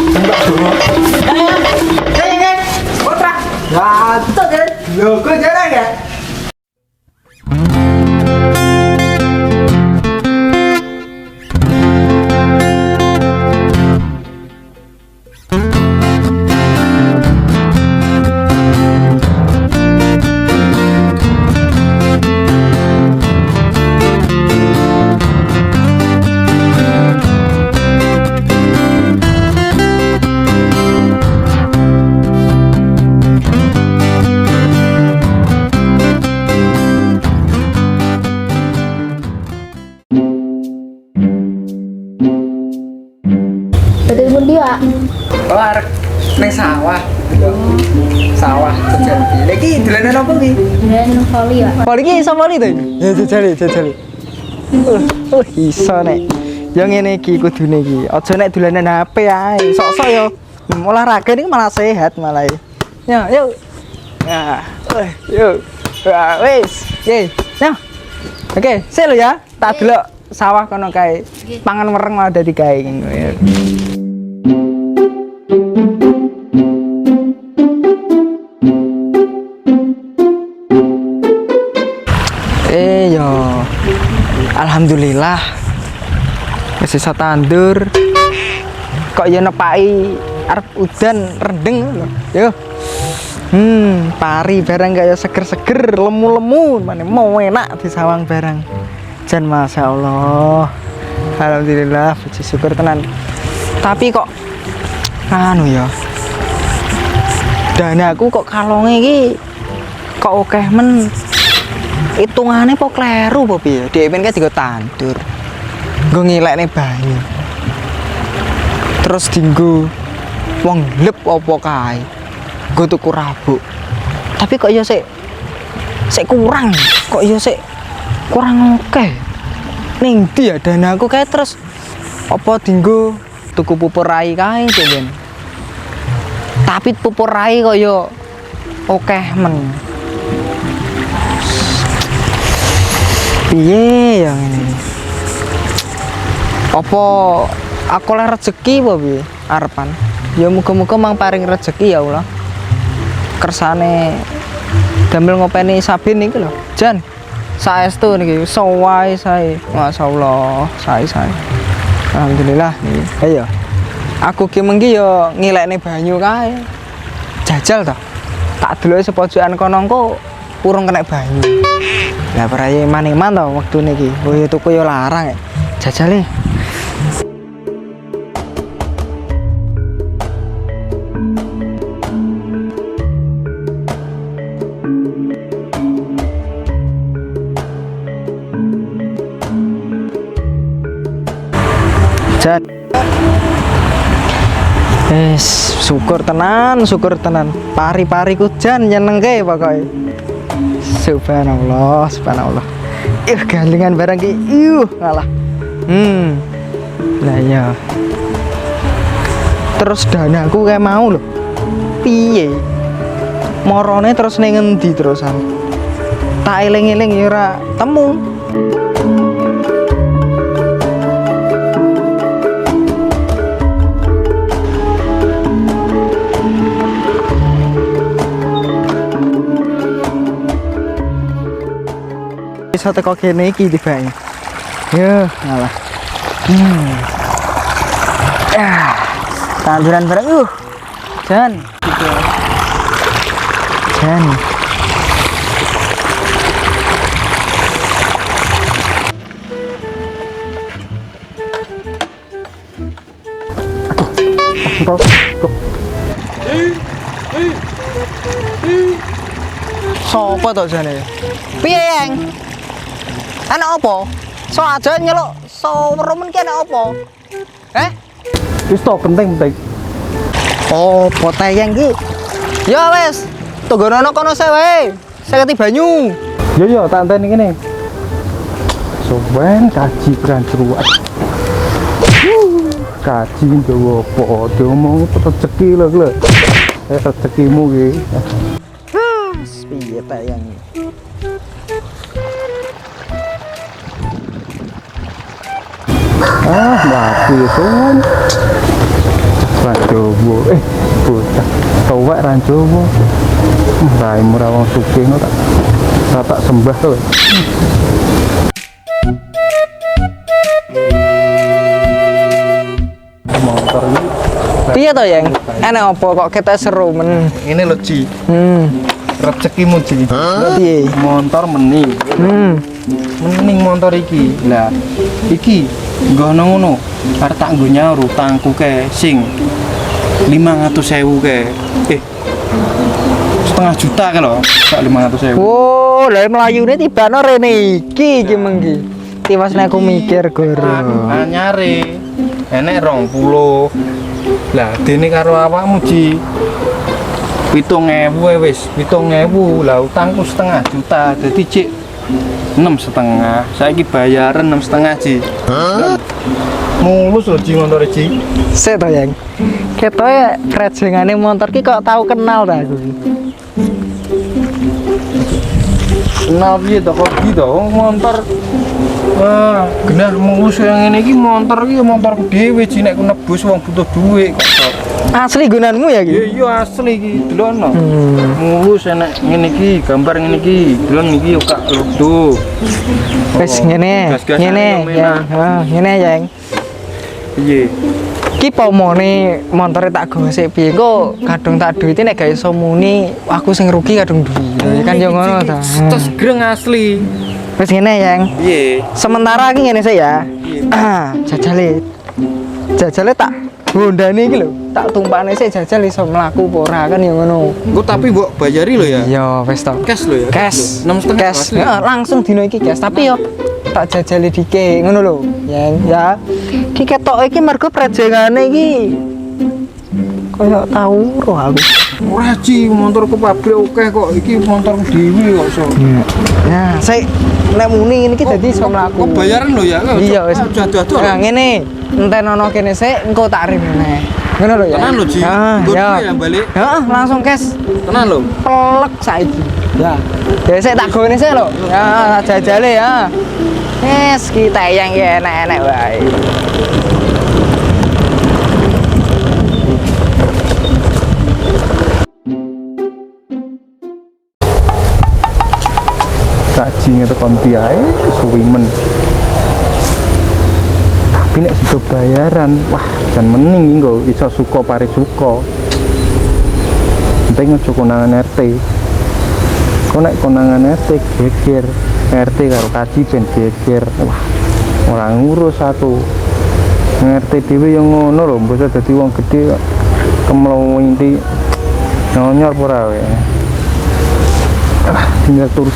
Enggak dulu. Ya. Kontrak. Ya, itu kan. Logo jarang ya. Dari pundi, Pak? Oh, arek nang sawah. Sawah terjadi. Lagi dolanan apa iki? Dan voli, Pak. Voli iki iso voli to? Ya jajali. Iso nek. Ya ngene iki kudune iki. Aja nek dolanan HP ae. Sok-sok ya. Olahraga ini malah sehat malah. Ya, yuk. Ya, yuk. Ya, wis. Oke. Nah. Oke, sik lho ya. Tak delok sawah kono kae. Pangan wereng malah dadi kae. Yo, alhamdulillah masih iso tandur. Kok ya nepaki arep udan rendeng lho. Yo. Pari barang kaya seger-seger, lemu-lemu, mana mau enak di sawang barang. Jan masya Allah, alhamdulillah, puji syukur tenan. Tapi kok, anu ya, dana aku kok kalonge iki, kok okeh men. Hitungannya kok kleru apa piye? Dhewe kan digo tandur. Nggo ngilekne bayi. Terus dinggo wong lep apa kae. Nggo tuku rabuk. Tapi kok ya sik kurang. Kok ya sik kurang akeh. Ning ndi ya danaku kae terus apa dinggo tuku pupur rai kae Ben. Tapi pupur rai kok ya akeh men. Piye yang ini? Apa aku oleh rezeki apa piye arepan? Ya muga-muga mang paring rezeki ya Allah. Kersane damel ngopeni Sabin iki lho. Jan, saestu niki sawae sae. Masyaallah, sae. Alhamdulillah niki. Ayo. Aku ki mengki ya ngilekne banyu kae. Jajal to. Tak deloke sepojokan kono engko urung kena banyu. Lah praye maning-man to wektune iki. Oh ya tuku ya larang. Jajale. Jan. Syukur tenan. Pari-pariku jan nyenengke pokoke. Subhanallah. Galingan barang ki. Ngalah. Lah ya. Terus danaku kayak mau lho. Piye? Morone terus ning ngendi terusan? Tak eling-eling ya ora temu. Bisa teko kene iki tibane. Ya, ngalah. Tanduran bareng Jan. Jan. Sopo to jane? Piye, Yang? Anak apa? So aja nyeluk, so merumen ki anak apa? Wis to penting. Oh, potayang ki. Ya wis, tunggono kono sik wae. Saya ganti banyu. Ya tak anteni kene. Soben kaji branjruat. Kaji nggawa apa? Diomong rezeki lho. Rezekimu ki. Piye tayang. Mati son. Waduh. orang Jawa. Raimu ra wong sugih ngono tak sembah to. Motor iki Piye to, Yang? Enak apa kok kita seru men? ngene lho Ji. Rezekimu Ji. Piye? Motor mending. Mending motor iki. Lah iki nggono ngono. Arep tak nggo nyaur utangku ke sing 500.000 ke. Setengah juta ke lho, sak 500.000. Oh, lha mlayune tibane rene iki mengki. Tiwasne aku mikir goro. Anyare enek 20. Lah dene karo awakmu Ji 7.000 wis 7.000 lah utangku setengah juta jadi cik 6,5 saiki bayaran 6,5 Ji mulus lho Ji motor Ji Sik to, Yang. Ketoke rejengane motor ki kok tau kenal ta aku ki. kenal piye to kok gitu motor genah mulus yang ngene iki motor iki motorku dhewe Ji nek ku nebus wong butuh duit kok Asli gunanmu ya ki? iya asli iki delokno mulus enek ngene iki gambar ngene iki delon iki yo kak lodo Wis ngene, ngene ya. Ngene, Yang. piye Ki pomone montore tak gosek piye kok kadung tak duwite nek gak iso muni aku sing rugi kadung duwi. Ya kan yo ngono ta. Terus greng asli. Wis ngene, Yang. Piye? Sementara iki ngene sik ya. Jajale tak bondane iki lho. Tak tumpakne sik jajal iso mlaku apa ora kan yo ngono. Engko tapi mbok bayari lho ya. Iya, wis to. Cash lho ya. Cash. 6,5 Cash. asli. Heeh, langsung dino iki cash, tapi yo tak jajali dike ngono lho. Ya. Ki ketok iki mergo prejengane iki koyo tau ro aku. Ora Ji, motorku pabrik akeh kok. Iki motorku dhewe kok iso. Ya, sik nek muni ngene iki dadi iso mlaku. Kok bayaran lho ya. Iya wis. Aduh-aduh. Nah, ngene, entenono kene sik engko tak rim meneh. Ngono lho ya. Tenan lho Ji. Ah, Engko ya. ya balik. Heeh, langsung cash. Tenan lho. Pelek saiki. Ya. Ya sik tak gone sik lho. Ya, tak jajale ya. Wes kita yang ya enak-enak wae. Saji ngetekon piye suwi men. Tapi nek sido bayaran, wah jan mending nggo iso suka pare suka. Penting aja konangan RT. Kok nek konangan RT geger, RT karo kaji ben geger. Wah, ora ngurus satu. RT dhewe yang ngono lho, mbok dadi wong gedhe kemlo inti nyonyor ora wae. Tinggal turun.